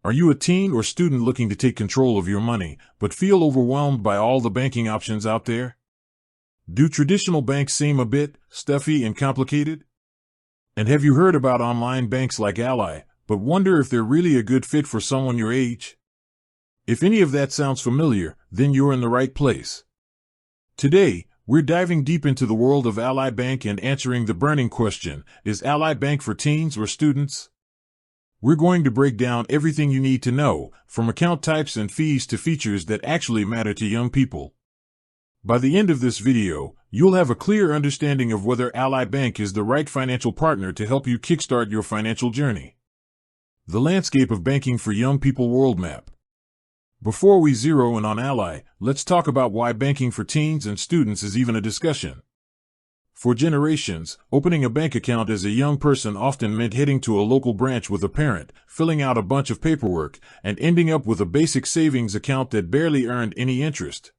Are you a teen or student looking to take control of your money, but feel overwhelmed by all the banking options out there? Do traditional banks seem a bit stuffy and complicated? And have you heard about online banks like Ally, but wonder if they're really a good fit for someone your age? If any of that sounds familiar, then you're in the right place. Today, we're diving deep into the world of Ally Bank and answering the burning question, is Ally Bank for teens or students? We're going to break down everything you need to know, from account types and fees to features that actually matter to young people. By the end of this video, you'll have a clear understanding of whether Ally Bank is the right financial partner to help you kickstart your financial journey. The Landscape of Banking for Young People World Map. Before we zero in on Ally, let's talk about why banking for teens and students is even a discussion. For generations, opening a bank account as a young person often meant heading to a local branch with a parent, filling out a bunch of paperwork, and ending up with a basic savings account that barely earned any interest.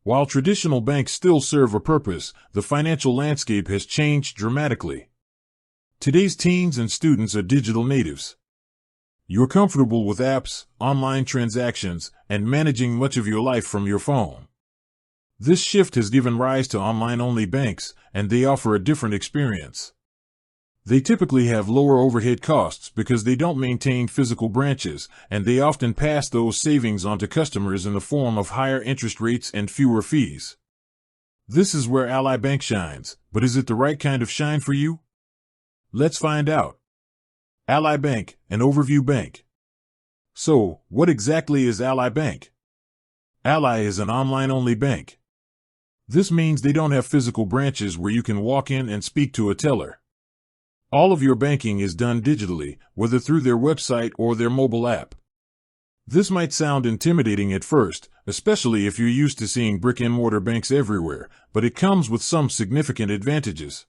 While traditional banks still serve a purpose, the financial landscape has changed dramatically. Today's teens and students are digital natives. You're comfortable with apps, online transactions, and managing much of your life from your phone. This shift has given rise to online-only banks, and they offer a different experience. They typically have lower overhead costs because they don't maintain physical branches, and they often pass those savings on to customers in the form of higher interest rates and fewer fees. This is where Ally Bank shines, but is it the right kind of shine for you? Let's find out. Ally Bank, an overview bank. So, what exactly is Ally Bank? Ally is an online-only bank. This means they don't have physical branches where you can walk in and speak to a teller. All of your banking is done digitally, whether through their website or their mobile app. This might sound intimidating at first, especially if you're used to seeing brick-and-mortar banks everywhere, but it comes with some significant advantages.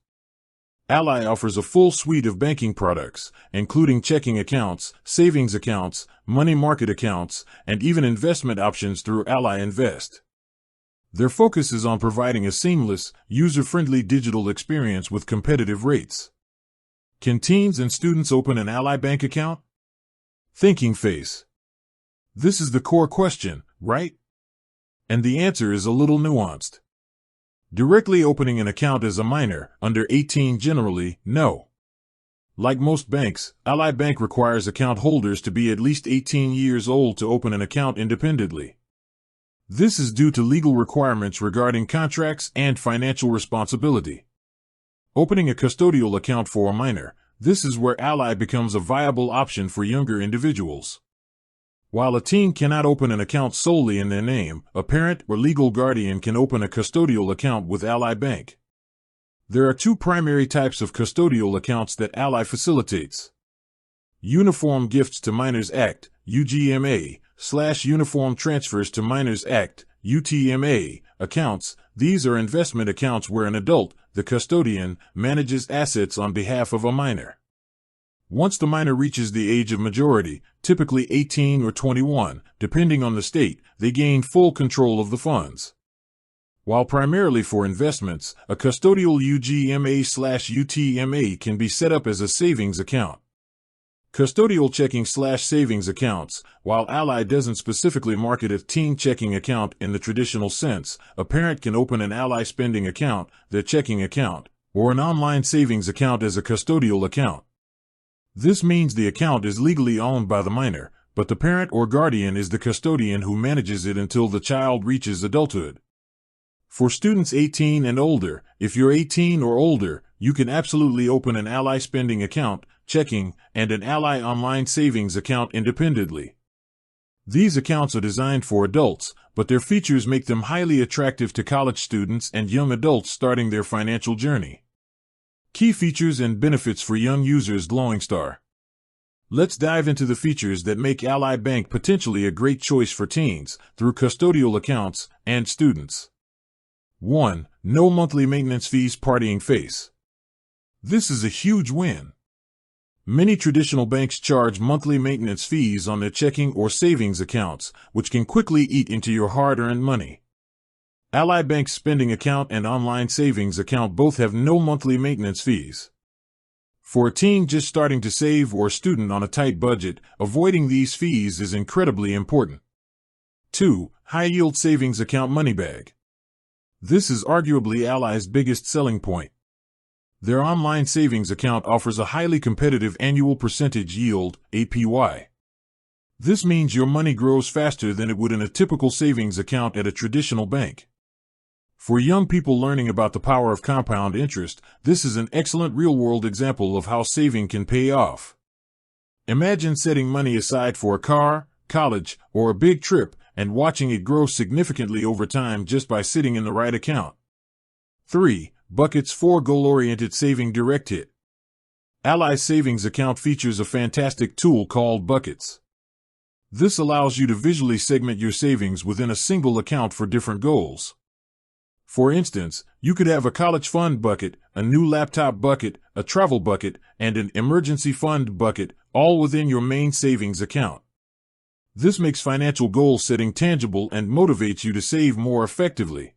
Ally offers a full suite of banking products, including checking accounts, savings accounts, money market accounts, and even investment options through Ally Invest. Their focus is on providing a seamless, user-friendly digital experience with competitive rates. Can teens and students open an Ally Bank account? Thinking face. This is the core question, right? And the answer is a little nuanced. Directly opening an account as a minor, under 18 generally, no. Like most banks, Ally Bank requires account holders to be at least 18 years old to open an account independently. This is due to legal requirements regarding contracts and financial responsibility. Opening a custodial account for a minor, this is where Ally becomes a viable option for younger individuals. While a teen cannot open an account solely in their name, a parent or legal guardian can open a custodial account with Ally Bank. There are two primary types of custodial accounts that Ally facilitates. Uniform Gifts to Minors Act, UGMA, / Uniform Transfers to Minors Act, UTMA, accounts. These are investment accounts where an adult, the custodian, manages assets on behalf of a minor. Once the minor reaches the age of majority, typically 18 or 21, depending on the state, they gain full control of the funds. While primarily for investments, a custodial UGMA / UTMA can be set up as a savings account. Custodial checking / savings accounts, while Ally doesn't specifically market a teen checking account in the traditional sense, a parent can open an Ally spending account, their checking account, or an online savings account as a custodial account. This means the account is legally owned by the minor, but the parent or guardian is the custodian who manages it until the child reaches adulthood. For students 18 and older, if you're 18 or older, you can absolutely open an Ally spending account, checking, and an Ally online savings account independently. These accounts are designed for adults, but their features make them highly attractive to college students and young adults starting their financial journey. Key features and benefits for young users. Glowing star. Let's dive into the features that make Ally Bank potentially a great choice for teens, through custodial accounts, and students. 1. No monthly maintenance fees. Partying face. This is a huge win. Many traditional banks charge monthly maintenance fees on their checking or savings accounts, which can quickly eat into your hard-earned money. Ally Bank's spending account and online savings account both have no monthly maintenance fees. For a teen just starting to save or a student on a tight budget, avoiding these fees is incredibly important. 2. High-yield savings account money bag. This is arguably Ally's biggest selling point. Their online savings account offers a highly competitive annual percentage yield, APY. This means your money grows faster than it would in a typical savings account at a traditional bank. For young people learning about the power of compound interest, this is an excellent real-world example of how saving can pay off. Imagine setting money aside for a car, college, or a big trip, and watching it grow significantly over time just by sitting in the right account. 3. Buckets for goal-oriented saving direct hit. Ally's savings account features a fantastic tool called Buckets. This allows you to visually segment your savings within a single account for different goals. For instance, you could have a college fund bucket, a new laptop bucket, a travel bucket, and an emergency fund bucket, all within your main savings account. This makes financial goal setting tangible and motivates you to save more effectively.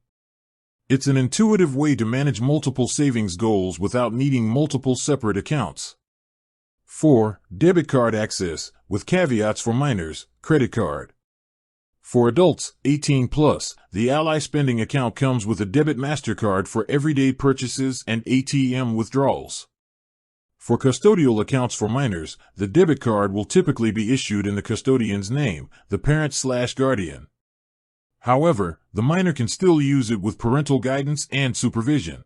It's an intuitive way to manage multiple savings goals without needing multiple separate accounts. 4. Debit card access, with caveats for minors, credit card. For adults, 18 plus, the Ally spending account comes with a debit MasterCard for everyday purchases and ATM withdrawals. For custodial accounts for minors, the debit card will typically be issued in the custodian's name, the parent/guardian. However, the minor can still use it with parental guidance and supervision.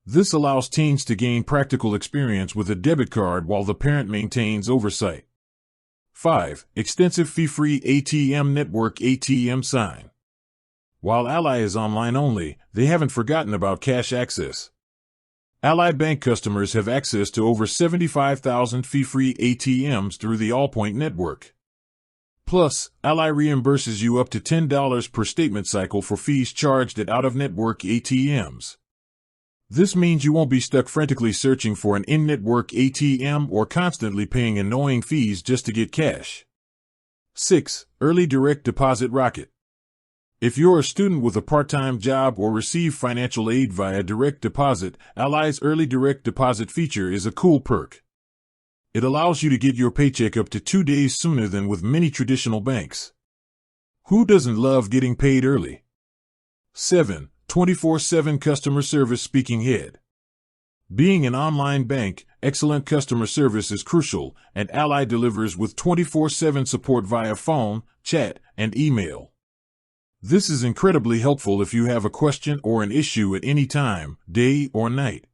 This allows teens to gain practical experience with a debit card while the parent maintains oversight. 5. Extensive fee-free ATM network ATM sign. While Ally is online only, they haven't forgotten about cash access. Ally Bank customers have access to over 75,000 fee-free ATMs through the Allpoint network. Plus, Ally reimburses you up to $10 per statement cycle for fees charged at out-of-network ATMs. This means you won't be stuck frantically searching for an in-network ATM or constantly paying annoying fees just to get cash. 6. Early direct deposit rocket. If you're a student with a part-time job or receive financial aid via direct deposit, Ally's early direct deposit feature is a cool perk. It allows you to get your paycheck up to 2 days sooner than with many traditional banks. Who doesn't love getting paid early? 7. 24/7 customer service speaking head. Being an online bank, excellent customer service is crucial, and Ally delivers with 24/7 support via phone, chat, and email. This is incredibly helpful if you have a question or an issue at any time, day or night.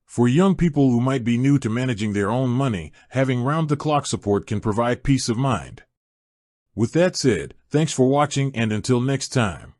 For young people who might be new to managing their own money, having round-the-clock support can provide peace of mind. With that said, thanks for watching and until next time.